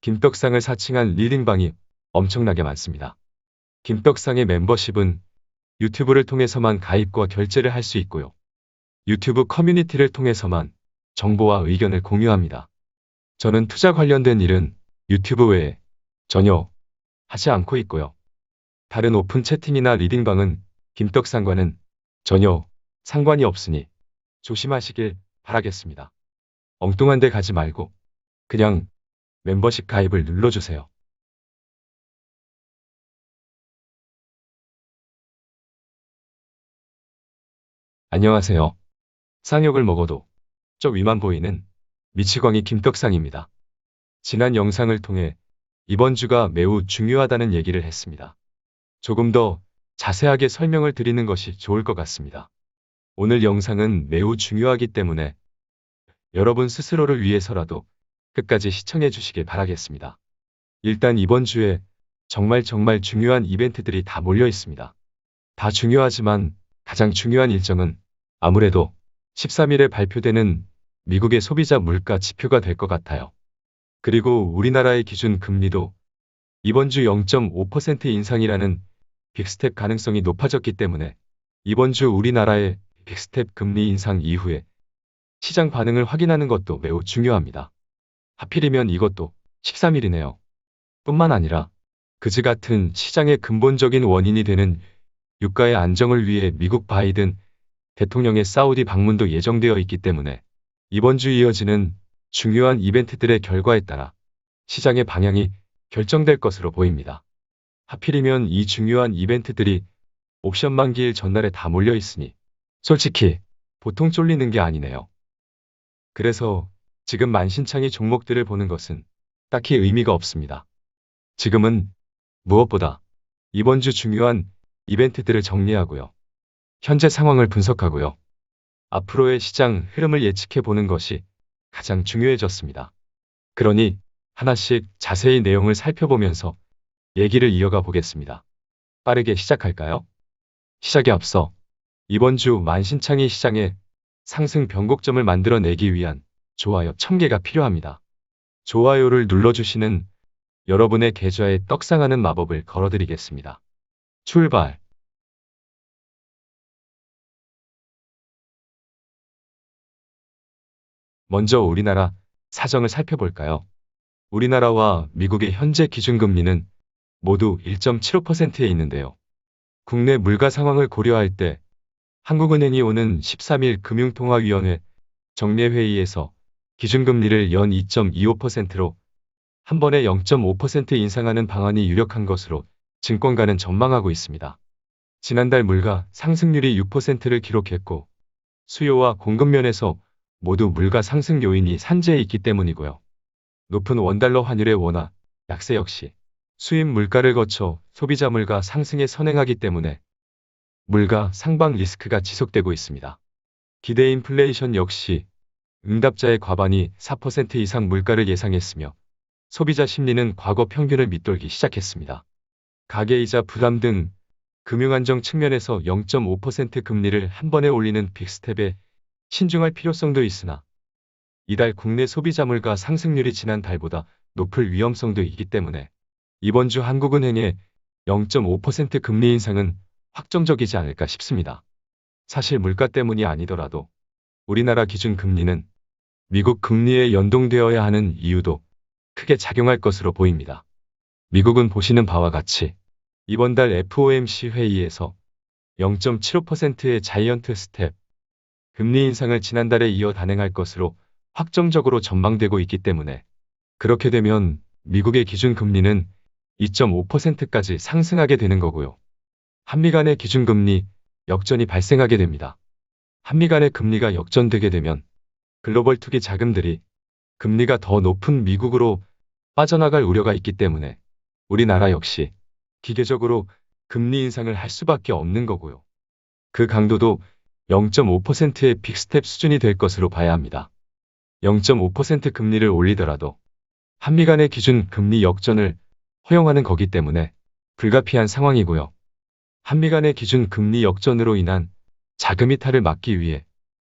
김떡상을 사칭한 리딩방이 엄청나게 많습니다. 김떡상의 멤버십은 유튜브를 통해서만 가입과 결제를 할 수 있고요. 유튜브 커뮤니티를 통해서만 정보와 의견을 공유합니다. 저는 투자 관련된 일은 유튜브 외에 전혀 하지 않고 있고요. 다른 오픈 채팅이나 리딩방은 김떡상과는 전혀 상관이 없으니 조심하시길 바라겠습니다. 엉뚱한 데 가지 말고 그냥 멤버십 가입을 눌러주세요. 안녕하세요. 쌍욕을 먹어도 저 위만 보이는 미치광이 김떡상입니다. 지난 영상을 통해 이번 주가 매우 중요하다는 얘기를 했습니다. 조금 더 자세하게 설명을 드리는 것이 좋을 것 같습니다. 오늘 영상은 매우 중요하기 때문에 여러분 스스로를 위해서라도 끝까지 시청해 주시길 바라겠습니다. 일단 이번 주에 정말 중요한 이벤트들이 다 몰려 있습니다. 다 중요하지만 가장 중요한 일정은 아무래도 13일에 발표되는 미국의 소비자 물가 지표가 될 것 같아요. 그리고 우리나라의 기준 금리도 이번 주 0.5% 인상이라는 빅스텝 가능성이 높아졌기 때문에 이번 주 우리나라의 빅스텝 금리 인상 이후에 시장 반응을 확인하는 것도 매우 중요합니다. 하필이면 이것도 13일이네요. 뿐만 아니라 그지 같은 시장의 근본적인 원인이 되는 유가의 안정을 위해 미국 바이든 대통령의 사우디 방문도 예정되어 있기 때문에 이번 주 이어지는 중요한 이벤트들의 결과에 따라 시장의 방향이 결정될 것으로 보입니다. 하필이면 이 중요한 이벤트들이 옵션 만기일 전날에 다 몰려 있으니 솔직히 보통 쫄리는 게 아니네요. 그래서 지금 만신창이 종목들을 보는 것은 딱히 의미가 없습니다. 지금은 무엇보다 이번 주 중요한 이벤트들을 정리하고요. 현재 상황을 분석하고요. 앞으로의 시장 흐름을 예측해 보는 것이 가장 중요해졌습니다. 그러니 하나씩 자세히 내용을 살펴보면서 얘기를 이어가 보겠습니다. 빠르게 시작할까요? 시작에 앞서 이번 주 만신창이 시장에 상승 변곡점을 만들어내기 위한 좋아요 1000개가 필요합니다. 좋아요를 눌러주시는 여러분의 계좌에 떡상하는 마법을 걸어드리겠습니다. 출발! 먼저 우리나라 사정을 살펴볼까요? 우리나라와 미국의 현재 기준금리는 모두 1.75%에 있는데요. 국내 물가 상황을 고려할 때 한국은행이 오는 13일 금융통화위원회 정례회의에서 기준금리를 연 2.25%로 한 번에 0.5% 인상하는 방안이 유력한 것으로 증권가는 전망하고 있습니다. 지난달 물가 상승률이 6%를 기록했고 수요와 공급 면에서 모두 물가 상승 요인이 산재해 있기 때문이고요. 높은 원달러 환율의 원화 약세 역시 수입 물가를 거쳐 소비자 물가 상승에 선행하기 때문에 물가 상방 리스크가 지속되고 있습니다. 기대 인플레이션 역시 응답자의 과반이 4% 이상 물가를 예상했으며 소비자 심리는 과거 평균을 밑돌기 시작했습니다. 가계이자 부담 등 금융안정 측면에서 0.5% 금리를 한 번에 올리는 빅스텝에 신중할 필요성도 있으나 이달 국내 소비자 물가 상승률이 지난달보다 높을 위험성도 있기 때문에 이번 주 한국은행의 0.5% 금리 인상은 확정적이지 않을까 싶습니다. 사실 물가 때문이 아니더라도 우리나라 기준 금리는 미국 금리에 연동되어야 하는 이유도 크게 작용할 것으로 보입니다. 미국은 보시는 바와 같이 이번 달 FOMC 회의에서 0.75%의 자이언트 스텝 금리 인상을 지난달에 이어 단행할 것으로 확정적으로 전망되고 있기 때문에 그렇게 되면 미국의 기준 금리는 2.5%까지 상승하게 되는 거고요. 한미 간의 기준 금리 역전이 발생하게 됩니다. 한미 간의 금리가 역전되게 되면 글로벌 투기 자금들이 금리가 더 높은 미국으로 빠져나갈 우려가 있기 때문에 우리나라 역시 기계적으로 금리 인상을 할 수밖에 없는 거고요. 그 강도도 0.5%의 빅스텝 수준이 될 것으로 봐야 합니다. 0.5% 금리를 올리더라도 한미 간의 기준 금리 역전을 허용하는 거기 때문에 불가피한 상황이고요. 한미 간의 기준 금리 역전으로 인한 자금 이탈을 막기 위해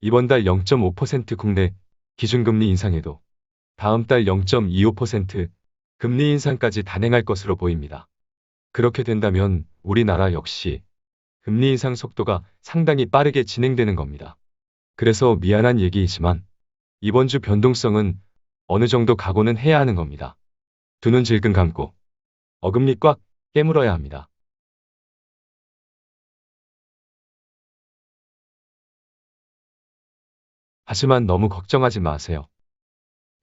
이번 달 0.5% 국내 기준금리 인상에도 다음 달 0.25% 금리 인상까지 단행할 것으로 보입니다. 그렇게 된다면 우리나라 역시 금리 인상 속도가 상당히 빠르게 진행되는 겁니다. 그래서 미안한 얘기이지만 이번 주 변동성은 어느 정도 각오는 해야 하는 겁니다. 두 눈 질끈 감고 어금니 꽉 깨물어야 합니다. 하지만 너무 걱정하지 마세요.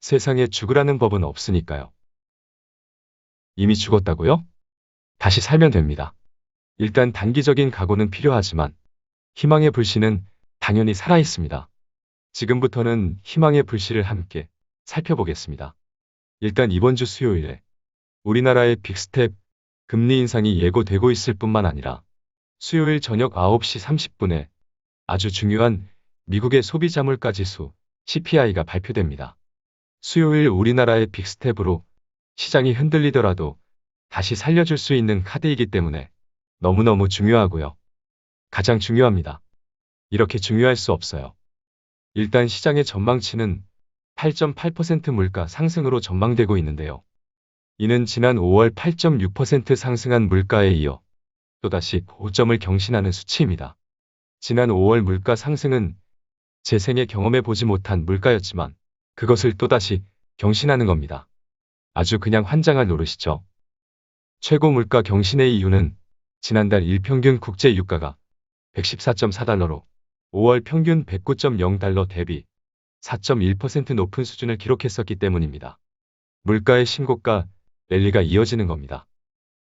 세상에 죽으라는 법은 없으니까요. 이미 죽었다고요? 다시 살면 됩니다. 일단 단기적인 각오는 필요하지만 희망의 불씨는 당연히 살아있습니다. 지금부터는 희망의 불씨를 함께 살펴보겠습니다. 일단 이번 주 수요일에 우리나라의 빅스텝 금리 인상이 예고되고 있을 뿐만 아니라 수요일 저녁 9시 30분에 아주 중요한 미국의 소비자 물가 지수 CPI가 발표됩니다. 수요일 우리나라의 빅스텝으로 시장이 흔들리더라도 다시 살려줄 수 있는 카드이기 때문에 너무너무 중요하고요. 가장 중요합니다. 이렇게 중요할 수 없어요. 일단 시장의 전망치는 8.8% 물가 상승으로 전망되고 있는데요. 이는 지난 5월 8.6% 상승한 물가에 이어 또다시 고점을 경신하는 수치입니다. 지난 5월 물가 상승은 제 생에 경험해 보지 못한 물가였지만 그것을 또다시 경신하는 겁니다. 아주 그냥 환장할 노릇이죠. 최고 물가 경신의 이유는 지난달 일평균 국제 유가가 114.4달러로 5월 평균 109.0달러 대비 4.1% 높은 수준을 기록했었기 때문입니다. 물가의 신고가 랠리가 이어지는 겁니다.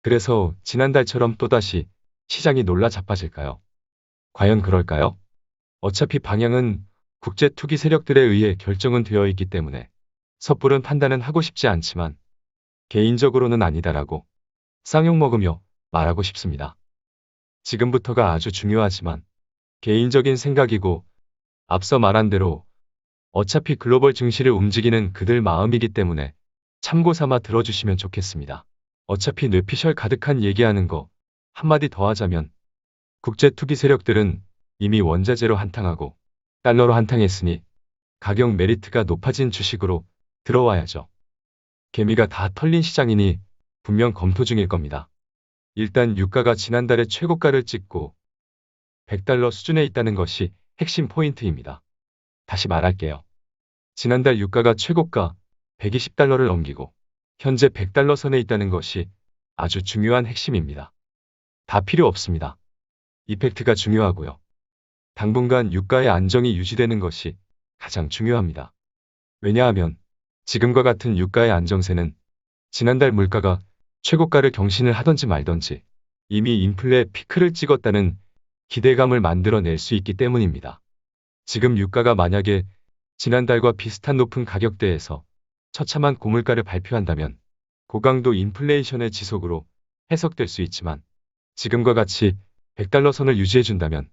그래서 지난달처럼 또다시 시장이 놀라 자빠질까요? 과연 그럴까요? 어차피 방향은 국제 투기 세력들에 의해 결정은 되어 있기 때문에 섣부른 판단은 하고 싶지 않지만 개인적으로는 아니다라고 쌍욕 먹으며 말하고 싶습니다. 지금부터가 아주 중요하지만 개인적인 생각이고 앞서 말한 대로 어차피 글로벌 증시를 움직이는 그들 마음이기 때문에 참고 삼아 들어주시면 좋겠습니다. 어차피 뇌피셜 가득한 얘기하는 거 한마디 더 하자면 국제 투기 세력들은 이미 원자재로 한탕하고 달러로 한탕했으니 가격 메리트가 높아진 주식으로 들어와야죠. 개미가 다 털린 시장이니 분명 검토 중일 겁니다. 일단 유가가 지난달에 최고가를 찍고 100달러 수준에 있다는 것이 핵심 포인트입니다. 다시 말할게요. 지난달 유가가 최고가 120달러를 넘기고 현재 100달러 선에 있다는 것이 아주 중요한 핵심입니다. 다 필요 없습니다. 이펙트가 중요하고요. 당분간 유가의 안정이 유지되는 것이 가장 중요합니다. 왜냐하면 지금과 같은 유가의 안정세는 지난달 물가가 최고가를 경신을 하던지 말던지 이미 인플레 피크를 찍었다는 기대감을 만들어낼 수 있기 때문입니다. 지금 유가가 만약에 지난달과 비슷한 높은 가격대에서 처참한 고물가를 발표한다면 고강도 인플레이션의 지속으로 해석될 수 있지만 지금과 같이 100달러 선을 유지해준다면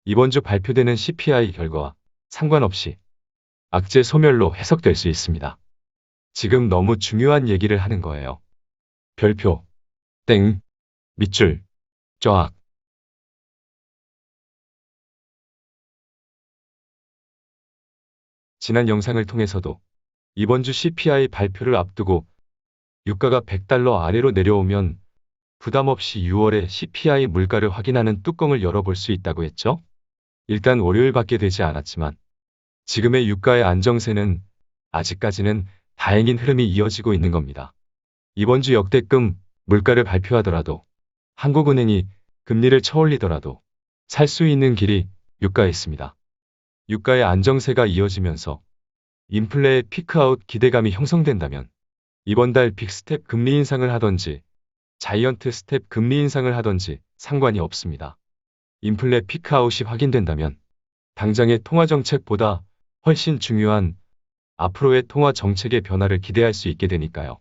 이번 주 발표되는 CPI 결과와 상관없이 악재 소멸로 해석될 수 있습니다. 지금 너무 중요한 얘기를 하는 거예요. 별표, 땡, 밑줄, 쫙. 지난 영상을 통해서도 이번 주 CPI 발표를 앞두고 유가가 100달러 아래로 내려오면 부담 없이 6월의 CPI 물가를 확인하는 뚜껑을 열어볼 수 있다고 했죠? 일단 월요일밖에 되지 않았지만 지금의 유가의 안정세는 아직까지는 다행인 흐름이 이어지고 있는 겁니다. 이번 주 역대급 물가를 발표하더라도 한국은행이 금리를 쳐올리더라도 살 수 있는 길이 유가에 있습니다. 유가의 안정세가 이어지면서 인플레의 피크아웃 기대감이 형성된다면 이번 달 빅스텝 금리 인상을 하던지 자이언트 스텝 금리 인상을 하던지 상관이 없습니다. 인플레 피크아웃이 확인된다면 당장의 통화정책보다 훨씬 중요한 앞으로의 통화정책의 변화를 기대할 수 있게 되니까요.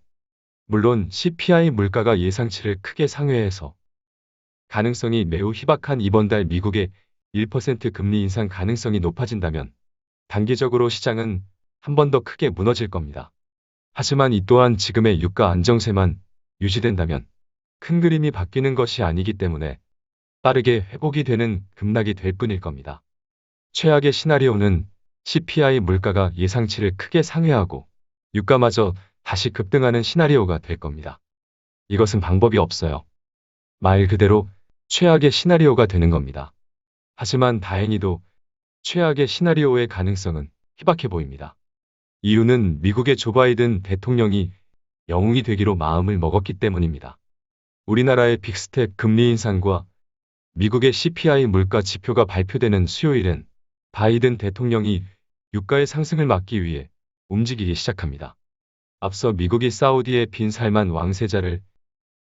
물론 CPI 물가가 예상치를 크게 상회해서 가능성이 매우 희박한 이번 달 미국의 1% 금리 인상 가능성이 높아진다면 단기적으로 시장은 한 번 더 크게 무너질 겁니다. 하지만 이 또한 지금의 유가 안정세만 유지된다면 큰 그림이 바뀌는 것이 아니기 때문에 빠르게 회복이 되는 급락이 될 뿐일 겁니다. 최악의 시나리오는 CPI 물가가 예상치를 크게 상회하고 유가마저 다시 급등하는 시나리오가 될 겁니다. 이것은 방법이 없어요. 말 그대로 최악의 시나리오가 되는 겁니다. 하지만 다행히도 최악의 시나리오의 가능성은 희박해 보입니다. 이유는 미국의 조 바이든 대통령이 영웅이 되기로 마음을 먹었기 때문입니다. 우리나라의 빅스텝 금리 인상과 미국의 CPI 물가 지표가 발표되는 수요일엔 바이든 대통령이 유가의 상승을 막기 위해 움직이기 시작합니다. 앞서 미국이 사우디의 빈 살만 왕세자를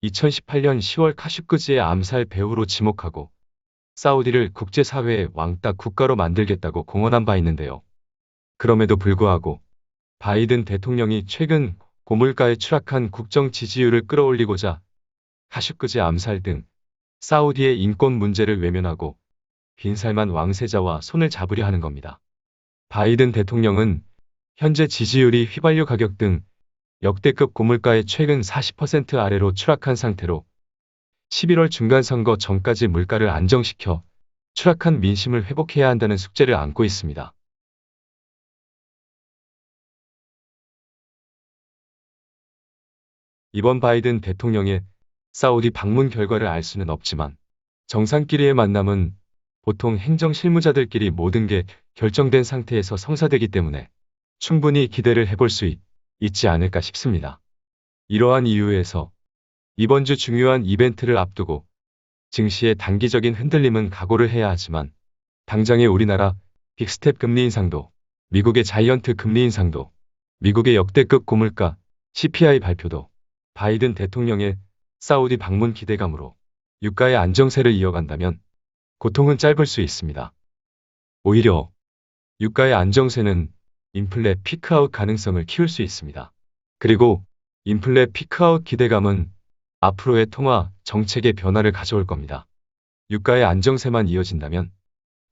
2018년 10월 카슈크지의 암살 배후로 지목하고 사우디를 국제사회의 왕따 국가로 만들겠다고 공언한 바 있는데요. 그럼에도 불구하고 바이든 대통령이 최근 고물가에 추락한 국정 지지율을 끌어올리고자 카슈크지 암살 등 사우디의 인권 문제를 외면하고 빈살만 왕세자와 손을 잡으려 하는 겁니다. 바이든 대통령은 현재 지지율이 휘발유 가격 등 역대급 고물가에 최근 40% 아래로 추락한 상태로 11월 중간선거 전까지 물가를 안정시켜 추락한 민심을 회복해야 한다는 숙제를 안고 있습니다. 이번 바이든 대통령의 사우디 방문 결과를 알 수는 없지만 정상끼리의 만남은 보통 행정 실무자들끼리 모든 게 결정된 상태에서 성사되기 때문에 충분히 기대를 해볼 수 있지 않을까 싶습니다. 이러한 이유에서 이번 주 중요한 이벤트를 앞두고 증시의 단기적인 흔들림은 각오를 해야 하지만 당장의 우리나라 빅스텝 금리 인상도, 미국의 자이언트 금리 인상도, 미국의 역대급 고물가 CPI 발표도, 바이든 대통령의 사우디 방문 기대감으로 유가의 안정세를 이어간다면 고통은 짧을 수 있습니다. 오히려 유가의 안정세는 인플레 피크아웃 가능성을 키울 수 있습니다. 그리고 인플레 피크아웃 기대감은 앞으로의 통화 정책의 변화를 가져올 겁니다. 유가의 안정세만 이어진다면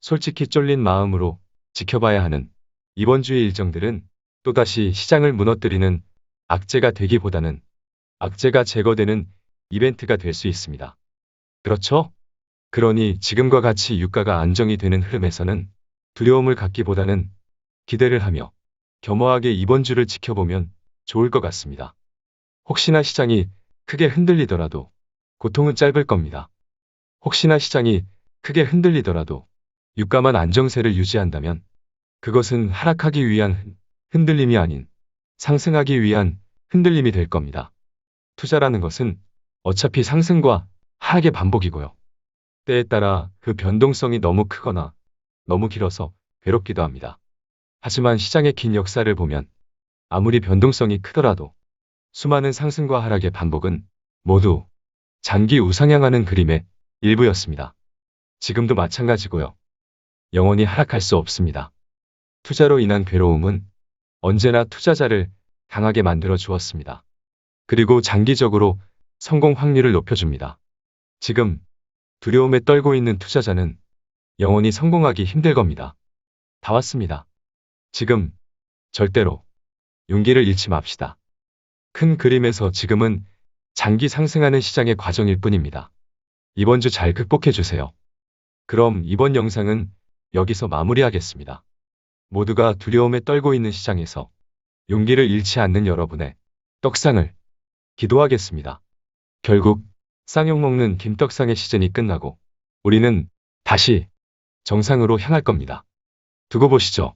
솔직히 쫄린 마음으로 지켜봐야 하는 이번 주의 일정들은 또다시 시장을 무너뜨리는 악재가 되기보다는 악재가 제거되는 이벤트가 될 수 있습니다. 그렇죠? 그러니 지금과 같이 유가가 안정이 되는 흐름에서는 두려움을 갖기보다는 기대를 하며 겸허하게 이번 주를 지켜보면 좋을 것 같습니다. 혹시나 시장이 크게 흔들리더라도 고통은 짧을 겁니다. 혹시나 시장이 크게 흔들리더라도 유가만 안정세를 유지한다면 그것은 하락하기 위한 흔들림이 아닌 상승하기 위한 흔들림이 될 겁니다. 투자라는 것은 어차피 상승과 하락의 반복이고요. 때에 따라 그 변동성이 너무 크거나 너무 길어서 괴롭기도 합니다. 하지만 시장의 긴 역사를 보면 아무리 변동성이 크더라도 수많은 상승과 하락의 반복은 모두 장기 우상향하는 그림의 일부였습니다. 지금도 마찬가지고요. 영원히 하락할 수 없습니다. 투자로 인한 괴로움은 언제나 투자자를 강하게 만들어 주었습니다. 그리고 장기적으로 성공 확률을 높여줍니다. 지금 두려움에 떨고 있는 투자자는 영원히 성공하기 힘들 겁니다. 다 왔습니다. 지금 절대로 용기를 잃지 맙시다. 큰 그림에서 지금은 장기 상승하는 시장의 과정일 뿐입니다. 이번 주 잘 극복해 주세요. 그럼 이번 영상은 여기서 마무리하겠습니다. 모두가 두려움에 떨고 있는 시장에서 용기를 잃지 않는 여러분의 떡상을 기도하겠습니다. 결국 쌍욕 먹는 김떡상의 시즌이 끝나고 우리는 다시 정상으로 향할 겁니다. 두고 보시죠.